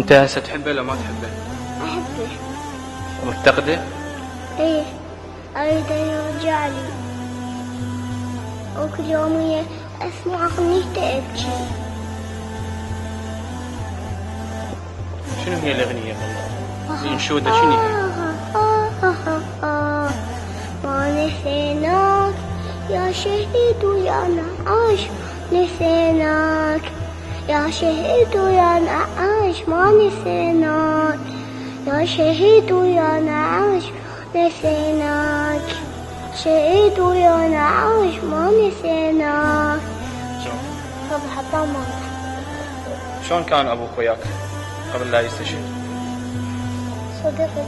وانت هسه تحبه لو ما تحبه؟ أحبه. ومفتقده؟ إيه، أريد أن يرجع لي، وكل يوم أسمع أغنيته أبكي. شنو هي الأغنية والله؟ الأنشودة شنو هي؟ ما نسيناك يا شهيد يا نعاش، نسيناك يا شهيد يا نعاش، ما نسيناك يا شهيد يا نعاش، نسيناك شهيد يا نعاش، ما نسيناك. طب حتى ما شلون كان أبوك وياك قبل لا يستشهد؟ صديقي.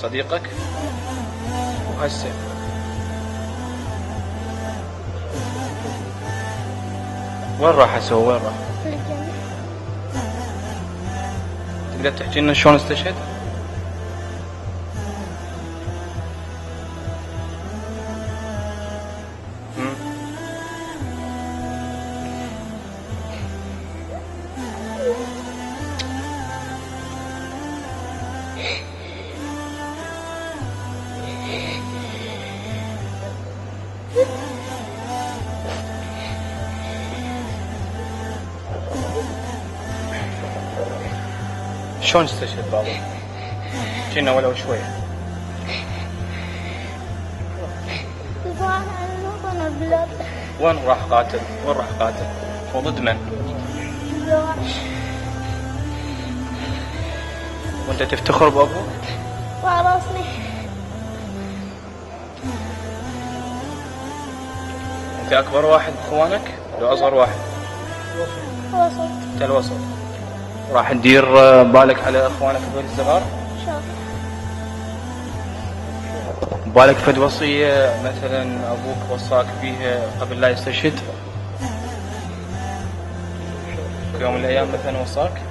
صديقك؟ وهسه؟ وين راح هسه؟ وين راح؟ الجنة. تقدر تحكي لنا شلون استشهد؟ شلون استشهد بابا؟ كنا ولو شوي. طبعا أنا بلاد. وين راح قاتل؟ وين راح قاتل؟ وضد من؟ وانت تفتخر بابوك؟ وراسني. انت اكبر واحد باخوانك؟ لو اصغر واحد؟ وسط. انت الوسط. راح تدير بالك على اخوانك هذول الصغار؟ شوف. بالك فد وصية مثلا ابوك وصاك بيها قبل لا يستشهد؟ في يوم من الايام مثلا وصاك؟